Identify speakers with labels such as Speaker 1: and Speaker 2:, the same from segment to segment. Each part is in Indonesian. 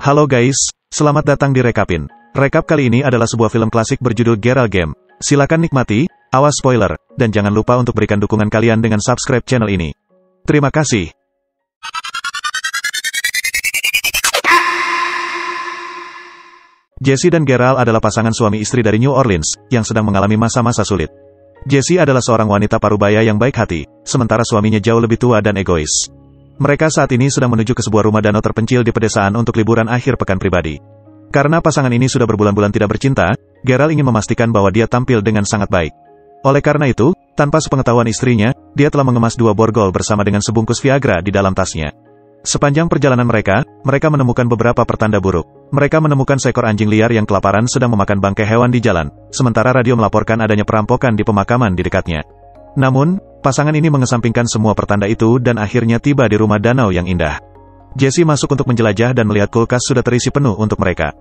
Speaker 1: Halo guys, selamat datang di Rekapin. Rekap kali ini adalah sebuah film klasik berjudul Geralt Game. Silakan nikmati, awas spoiler, dan jangan lupa untuk berikan dukungan kalian dengan subscribe channel ini. Terima kasih. Jesse dan Geralt adalah pasangan suami istri dari New Orleans, yang sedang mengalami masa-masa sulit. Jessie adalah seorang wanita parubaya yang baik hati, sementara suaminya jauh lebih tua dan egois. Mereka saat ini sedang menuju ke sebuah rumah danau terpencil di pedesaan untuk liburan akhir pekan pribadi. Karena pasangan ini sudah berbulan-bulan tidak bercinta, Geralt ingin memastikan bahwa dia tampil dengan sangat baik. Oleh karena itu, tanpa sepengetahuan istrinya, dia telah mengemas 2 borgol bersama dengan sebungkus Viagra di dalam tasnya. Sepanjang perjalanan mereka menemukan beberapa pertanda buruk. Mereka menemukan seekor anjing liar yang kelaparan sedang memakan bangkai hewan di jalan, sementara radio melaporkan adanya perampokan di pemakaman di dekatnya. Namun, pasangan ini mengesampingkan semua pertanda itu dan akhirnya tiba di rumah danau yang indah. Jessie masuk untuk menjelajah dan melihat kulkas sudah terisi penuh untuk mereka.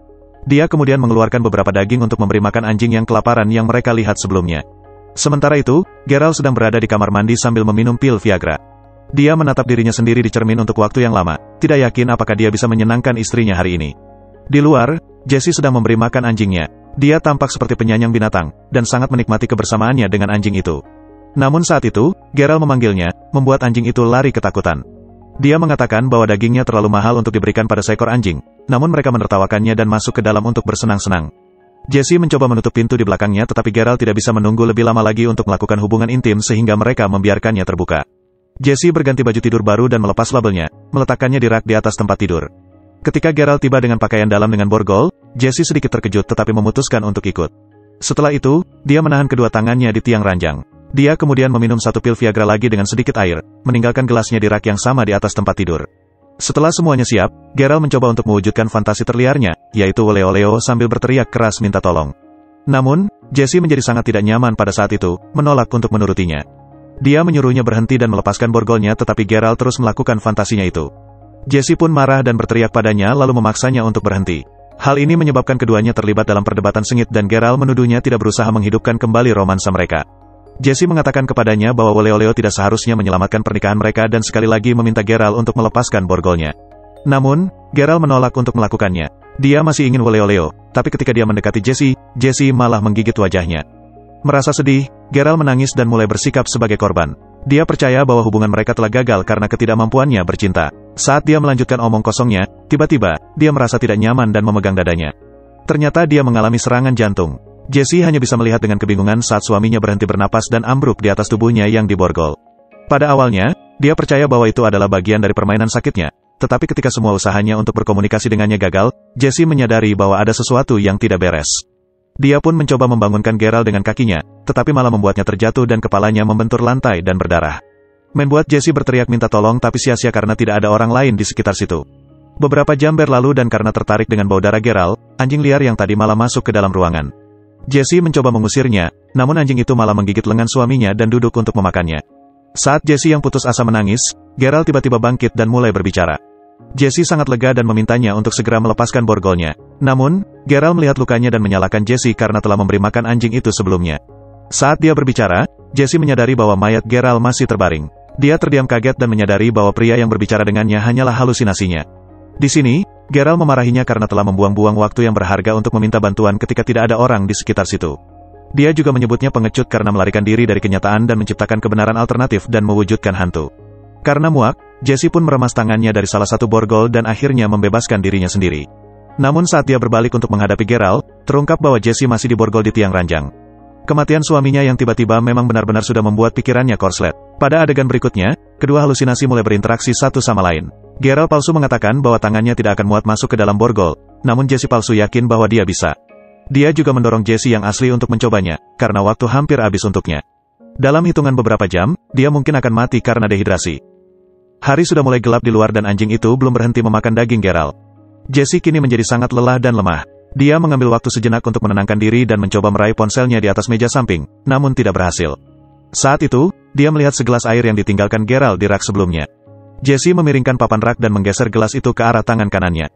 Speaker 1: Dia kemudian mengeluarkan beberapa daging untuk memberi makan anjing yang kelaparan yang mereka lihat sebelumnya. Sementara itu, Geralt sedang berada di kamar mandi sambil meminum pil Viagra. Dia menatap dirinya sendiri di cermin untuk waktu yang lama, tidak yakin apakah dia bisa menyenangkan istrinya hari ini. Di luar, Jessie sedang memberi makan anjingnya. Dia tampak seperti penyayang binatang, dan sangat menikmati kebersamaannya dengan anjing itu. Namun saat itu, Geralt memanggilnya, membuat anjing itu lari ketakutan. Dia mengatakan bahwa dagingnya terlalu mahal untuk diberikan pada seekor anjing, namun mereka menertawakannya dan masuk ke dalam untuk bersenang-senang. Jessie mencoba menutup pintu di belakangnya tetapi Geralt tidak bisa menunggu lebih lama lagi untuk melakukan hubungan intim sehingga mereka membiarkannya terbuka. Jessie berganti baju tidur baru dan melepas labelnya, meletakkannya di rak di atas tempat tidur. Ketika Geralt tiba dengan pakaian dalam dengan borgol, Jessie sedikit terkejut tetapi memutuskan untuk ikut. Setelah itu, dia menahan kedua tangannya di tiang ranjang. Dia kemudian meminum 1 pil Viagra lagi dengan sedikit air, meninggalkan gelasnya di rak yang sama di atas tempat tidur. Setelah semuanya siap, Geralt mencoba untuk mewujudkan fantasi terliarnya, yaitu oleo-oleo sambil berteriak keras minta tolong. Namun, Jessie menjadi sangat tidak nyaman pada saat itu, menolak untuk menurutinya. Dia menyuruhnya berhenti dan melepaskan borgolnya tetapi Geralt terus melakukan fantasinya itu. Jessie pun marah dan berteriak padanya lalu memaksanya untuk berhenti. Hal ini menyebabkan keduanya terlibat dalam perdebatan sengit dan Geralt menuduhnya tidak berusaha menghidupkan kembali romansa mereka. Jessie mengatakan kepadanya bahwa oleo-oleo tidak seharusnya menyelamatkan pernikahan mereka dan sekali lagi meminta Geralt untuk melepaskan borgolnya. Namun, Geralt menolak untuk melakukannya. Dia masih ingin oleo-oleo, tapi ketika dia mendekati Jessie, Jessie malah menggigit wajahnya. Merasa sedih, Geralt menangis dan mulai bersikap sebagai korban. Dia percaya bahwa hubungan mereka telah gagal karena ketidakmampuannya bercinta. Saat dia melanjutkan omong kosongnya, tiba-tiba, dia merasa tidak nyaman dan memegang dadanya. Ternyata dia mengalami serangan jantung. Jessie hanya bisa melihat dengan kebingungan saat suaminya berhenti bernapas dan ambruk di atas tubuhnya yang diborgol. Pada awalnya, dia percaya bahwa itu adalah bagian dari permainan sakitnya. Tetapi ketika semua usahanya untuk berkomunikasi dengannya gagal, Jessie menyadari bahwa ada sesuatu yang tidak beres. Dia pun mencoba membangunkan Geralt dengan kakinya, tetapi malah membuatnya terjatuh dan kepalanya membentur lantai dan berdarah. Membuat Jessie berteriak minta tolong tapi sia-sia karena tidak ada orang lain di sekitar situ. Beberapa jam berlalu dan karena tertarik dengan bau darah Geralt, anjing liar yang tadi malah masuk ke dalam ruangan. Jessie mencoba mengusirnya, namun anjing itu malah menggigit lengan suaminya dan duduk untuk memakannya. Saat Jessie yang putus asa menangis, Geralt tiba-tiba bangkit dan mulai berbicara. Jessie sangat lega dan memintanya untuk segera melepaskan borgolnya. Namun, Geralt melihat lukanya dan menyalahkan Jessie karena telah memberi makan anjing itu sebelumnya. Saat dia berbicara, Jessie menyadari bahwa mayat Geralt masih terbaring. Dia terdiam kaget dan menyadari bahwa pria yang berbicara dengannya hanyalah halusinasinya. Di sini, Geralt memarahinya karena telah membuang-buang waktu yang berharga untuk meminta bantuan ketika tidak ada orang di sekitar situ. Dia juga menyebutnya pengecut karena melarikan diri dari kenyataan dan menciptakan kebenaran alternatif dan mewujudkan hantu. Karena muak, Jessie pun meremas tangannya dari salah satu borgol dan akhirnya membebaskan dirinya sendiri. Namun saat dia berbalik untuk menghadapi Geralt, terungkap bahwa Jessie masih diborgol di tiang ranjang. Kematian suaminya yang tiba-tiba memang benar-benar sudah membuat pikirannya korslet. Pada adegan berikutnya, kedua halusinasi mulai berinteraksi satu sama lain. Geralt palsu mengatakan bahwa tangannya tidak akan muat masuk ke dalam borgol, namun Jessie palsu yakin bahwa dia bisa. Dia juga mendorong Jessie yang asli untuk mencobanya, karena waktu hampir habis untuknya. Dalam hitungan beberapa jam, dia mungkin akan mati karena dehidrasi. Hari sudah mulai gelap di luar dan anjing itu belum berhenti memakan daging Geralt. Jessie kini menjadi sangat lelah dan lemah. Dia mengambil waktu sejenak untuk menenangkan diri dan mencoba meraih ponselnya di atas meja samping, namun tidak berhasil. Saat itu, dia melihat segelas air yang ditinggalkan Geralt di rak sebelumnya. Jessie memiringkan papan rak dan menggeser gelas itu ke arah tangan kanannya.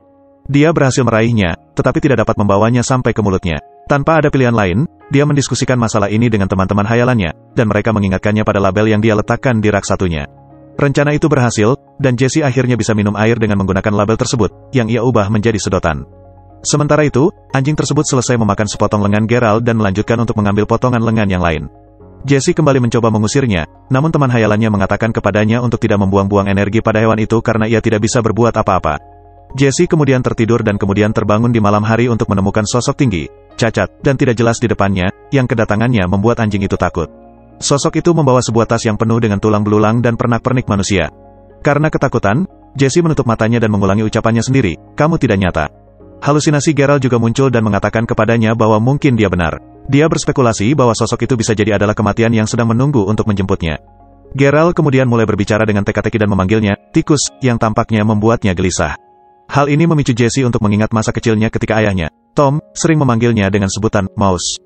Speaker 1: Dia berhasil meraihnya, tetapi tidak dapat membawanya sampai ke mulutnya. Tanpa ada pilihan lain, dia mendiskusikan masalah ini dengan teman-teman hayalannya, dan mereka mengingatkannya pada label yang dia letakkan di rak satunya. Rencana itu berhasil, dan Jesse akhirnya bisa minum air dengan menggunakan label tersebut, yang ia ubah menjadi sedotan. Sementara itu, anjing tersebut selesai memakan sepotong lengan Geralt dan melanjutkan untuk mengambil potongan lengan yang lain. Jesse kembali mencoba mengusirnya, namun teman hayalannya mengatakan kepadanya untuk tidak membuang-buang energi pada hewan itu karena ia tidak bisa berbuat apa-apa. Jesse kemudian tertidur dan kemudian terbangun di malam hari untuk menemukan sosok tinggi, cacat, dan tidak jelas di depannya, yang kedatangannya membuat anjing itu takut. Sosok itu membawa sebuah tas yang penuh dengan tulang belulang dan pernak-pernik manusia. Karena ketakutan, Jesse menutup matanya dan mengulangi ucapannya sendiri, "Kamu tidak nyata." Halusinasi Geralt juga muncul dan mengatakan kepadanya bahwa mungkin dia benar. Dia berspekulasi bahwa sosok itu bisa jadi adalah kematian yang sedang menunggu untuk menjemputnya. Geralt kemudian mulai berbicara dengan teka-teki dan memanggilnya, tikus, yang tampaknya membuatnya gelisah. Hal ini memicu Jesse untuk mengingat masa kecilnya ketika ayahnya, Tom, sering memanggilnya dengan sebutan, Mouse.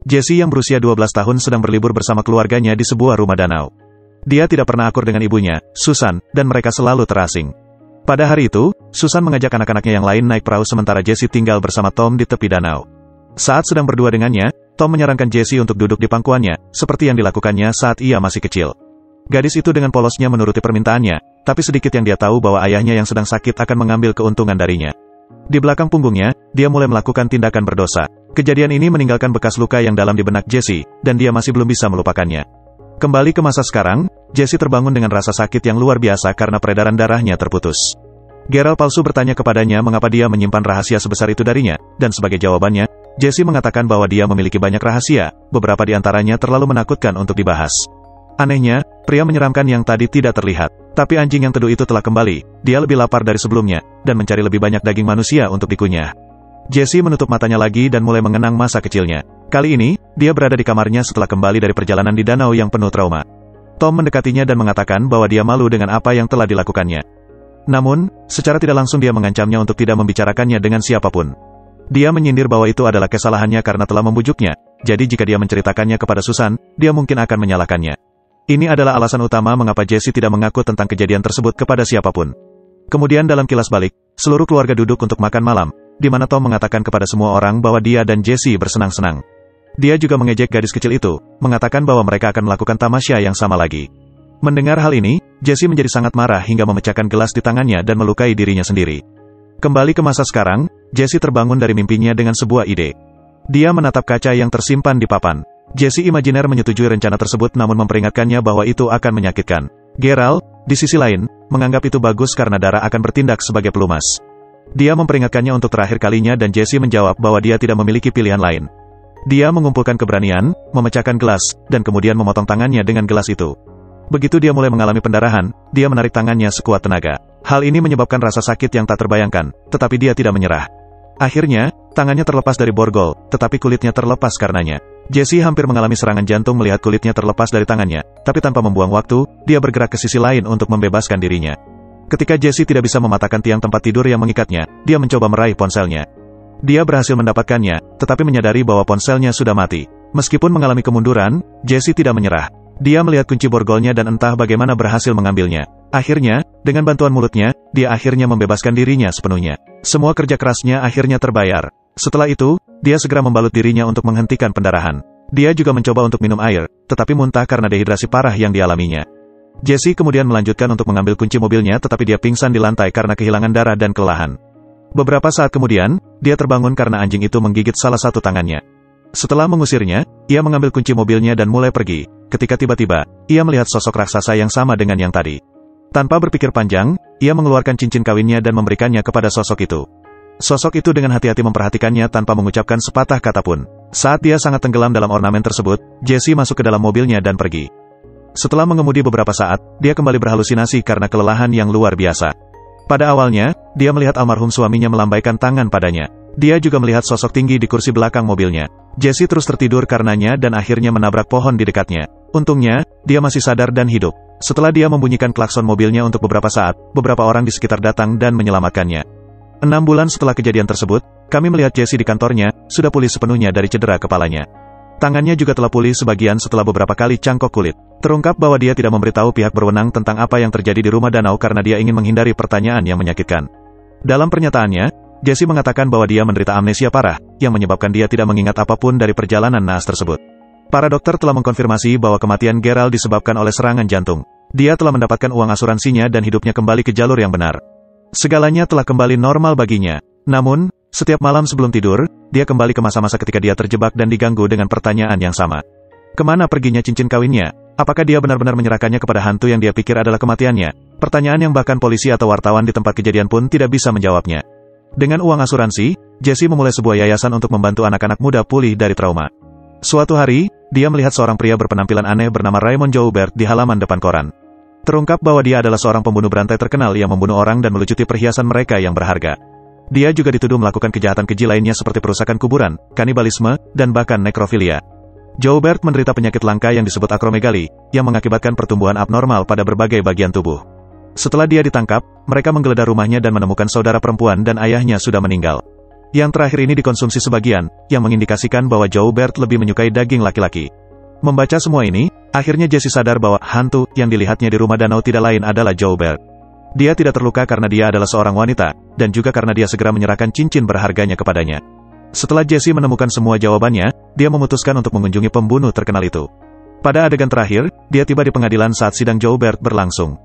Speaker 1: Jesse yang berusia 12 tahun sedang berlibur bersama keluarganya di sebuah rumah danau. Dia tidak pernah akur dengan ibunya, Susan, dan mereka selalu terasing. Pada hari itu, Susan mengajak anak-anaknya yang lain naik perahu sementara Jesse tinggal bersama Tom di tepi danau. Saat sedang berdua dengannya, Tom menyarankan Jesse untuk duduk di pangkuannya, seperti yang dilakukannya saat ia masih kecil. Gadis itu dengan polosnya menuruti permintaannya, tapi sedikit yang dia tahu bahwa ayahnya yang sedang sakit akan mengambil keuntungan darinya. Di belakang punggungnya, dia mulai melakukan tindakan berdosa. Kejadian ini meninggalkan bekas luka yang dalam di benak Jesse, dan dia masih belum bisa melupakannya. Kembali ke masa sekarang, Jesse terbangun dengan rasa sakit yang luar biasa karena peredaran darahnya terputus. Geralt palsu bertanya kepadanya mengapa dia menyimpan rahasia sebesar itu darinya, dan sebagai jawabannya, Jesse mengatakan bahwa dia memiliki banyak rahasia, beberapa di antaranya terlalu menakutkan untuk dibahas. Anehnya, pria menyeramkan yang tadi tidak terlihat, tapi anjing yang teduh itu telah kembali, dia lebih lapar dari sebelumnya, dan mencari lebih banyak daging manusia untuk dikunyah. Jesse menutup matanya lagi dan mulai mengenang masa kecilnya. Kali ini, dia berada di kamarnya setelah kembali dari perjalanan di danau yang penuh trauma. Tom mendekatinya dan mengatakan bahwa dia malu dengan apa yang telah dilakukannya. Namun, secara tidak langsung dia mengancamnya untuk tidak membicarakannya dengan siapapun. Dia menyindir bahwa itu adalah kesalahannya karena telah membujuknya, jadi jika dia menceritakannya kepada Susan, dia mungkin akan menyalahkannya. Ini adalah alasan utama mengapa Jesse tidak mengaku tentang kejadian tersebut kepada siapapun. Kemudian dalam kilas balik, seluruh keluarga duduk untuk makan malam, di mana Tom mengatakan kepada semua orang bahwa dia dan Jesse bersenang-senang. Dia juga mengejek gadis kecil itu, mengatakan bahwa mereka akan melakukan tamasya yang sama lagi. Mendengar hal ini, Jesse menjadi sangat marah hingga memecahkan gelas di tangannya dan melukai dirinya sendiri. Kembali ke masa sekarang, Jesse terbangun dari mimpinya dengan sebuah ide. Dia menatap kaca yang tersimpan di papan. Jesse imajiner menyetujui rencana tersebut namun memperingatkannya bahwa itu akan menyakitkan. Geralt, di sisi lain, menganggap itu bagus karena Dara akan bertindak sebagai pelumas. Dia memperingatkannya untuk terakhir kalinya dan Jesse menjawab bahwa dia tidak memiliki pilihan lain. Dia mengumpulkan keberanian, memecahkan gelas, dan kemudian memotong tangannya dengan gelas itu. Begitu dia mulai mengalami pendarahan, dia menarik tangannya sekuat tenaga. Hal ini menyebabkan rasa sakit yang tak terbayangkan, tetapi dia tidak menyerah. Akhirnya, tangannya terlepas dari borgol, tetapi kulitnya terlepas karenanya. Jesse hampir mengalami serangan jantung melihat kulitnya terlepas dari tangannya, tapi tanpa membuang waktu, dia bergerak ke sisi lain untuk membebaskan dirinya. Ketika Jesse tidak bisa mematahkan tiang tempat tidur yang mengikatnya, dia mencoba meraih ponselnya. Dia berhasil mendapatkannya, tetapi menyadari bahwa ponselnya sudah mati. Meskipun mengalami kemunduran, Jesse tidak menyerah. Dia melihat kunci borgolnya dan entah bagaimana berhasil mengambilnya. Akhirnya, dengan bantuan mulutnya, dia akhirnya membebaskan dirinya sepenuhnya. Semua kerja kerasnya akhirnya terbayar. Setelah itu, dia segera membalut dirinya untuk menghentikan pendarahan. Dia juga mencoba untuk minum air, tetapi muntah karena dehidrasi parah yang dialaminya. Jesse kemudian melanjutkan untuk mengambil kunci mobilnya tetapi dia pingsan di lantai karena kehilangan darah dan kelelahan. Beberapa saat kemudian, dia terbangun karena anjing itu menggigit salah satu tangannya. Setelah mengusirnya, ia mengambil kunci mobilnya dan mulai pergi, ketika tiba-tiba, ia melihat sosok raksasa yang sama dengan yang tadi. Tanpa berpikir panjang, ia mengeluarkan cincin kawinnya dan memberikannya kepada sosok itu. Sosok itu dengan hati-hati memperhatikannya tanpa mengucapkan sepatah kata pun. Saat dia sangat tenggelam dalam ornamen tersebut, Jesse masuk ke dalam mobilnya dan pergi. Setelah mengemudi beberapa saat, dia kembali berhalusinasi karena kelelahan yang luar biasa. Pada awalnya, dia melihat almarhum suaminya melambaikan tangan padanya. Dia juga melihat sosok tinggi di kursi belakang mobilnya. Jesse terus tertidur karenanya dan akhirnya menabrak pohon di dekatnya. Untungnya, dia masih sadar dan hidup. Setelah dia membunyikan klakson mobilnya untuk beberapa saat, beberapa orang di sekitar datang dan menyelamatkannya. 6 bulan setelah kejadian tersebut, kami melihat Jesse di kantornya, sudah pulih sepenuhnya dari cedera kepalanya. Tangannya juga telah pulih sebagian setelah beberapa kali cangkok kulit. Terungkap bahwa dia tidak memberitahu pihak berwenang tentang apa yang terjadi di rumah danau karena dia ingin menghindari pertanyaan yang menyakitkan. Dalam pernyataannya, Jesse mengatakan bahwa dia menderita amnesia parah, yang menyebabkan dia tidak mengingat apapun dari perjalanan naas tersebut. Para dokter telah mengkonfirmasi bahwa kematian Geralt disebabkan oleh serangan jantung. Dia telah mendapatkan uang asuransinya dan hidupnya kembali ke jalur yang benar. Segalanya telah kembali normal baginya. Namun, setiap malam sebelum tidur, dia kembali ke masa-masa ketika dia terjebak dan diganggu dengan pertanyaan yang sama. Kemana perginya cincin kawinnya? Apakah dia benar-benar menyerahkannya kepada hantu yang dia pikir adalah kematiannya? Pertanyaan yang bahkan polisi atau wartawan di tempat kejadian pun tidak bisa menjawabnya. Dengan uang asuransi, Jesse memulai sebuah yayasan untuk membantu anak-anak muda pulih dari trauma. Suatu hari, dia melihat seorang pria berpenampilan aneh bernama Raymond Joubert di halaman depan koran. Terungkap bahwa dia adalah seorang pembunuh berantai terkenal yang membunuh orang dan melucuti perhiasan mereka yang berharga. Dia juga dituduh melakukan kejahatan keji lainnya seperti perusakan kuburan, kanibalisme, dan bahkan nekrofilia. Joubert menderita penyakit langka yang disebut akromegali, yang mengakibatkan pertumbuhan abnormal pada berbagai bagian tubuh. Setelah dia ditangkap, mereka menggeledah rumahnya dan menemukan saudara perempuan dan ayahnya sudah meninggal. Yang terakhir ini dikonsumsi sebagian, yang mengindikasikan bahwa Joubert lebih menyukai daging laki-laki. Membaca semua ini, akhirnya Jesse sadar bahwa hantu yang dilihatnya di rumah danau tidak lain adalah Joubert. Dia tidak terluka karena dia adalah seorang wanita, dan juga karena dia segera menyerahkan cincin berharganya kepadanya. Setelah Jesse menemukan semua jawabannya, dia memutuskan untuk mengunjungi pembunuh terkenal itu. Pada adegan terakhir, dia tiba di pengadilan saat sidang Joubert berlangsung.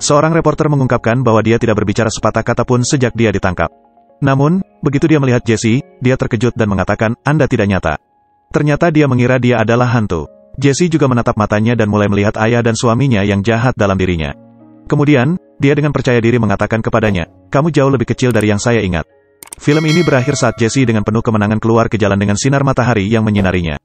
Speaker 1: Seorang reporter mengungkapkan bahwa dia tidak berbicara sepatah kata pun sejak dia ditangkap. Namun, begitu dia melihat Jesse, dia terkejut dan mengatakan, "Anda tidak nyata." Ternyata dia mengira dia adalah hantu. Jesse juga menatap matanya dan mulai melihat ayah dan suaminya yang jahat dalam dirinya. Kemudian, dia dengan percaya diri mengatakan kepadanya, "Kamu jauh lebih kecil dari yang saya ingat." Film ini berakhir saat Jesse dengan penuh kemenangan keluar ke jalan dengan sinar matahari yang menyinarinya.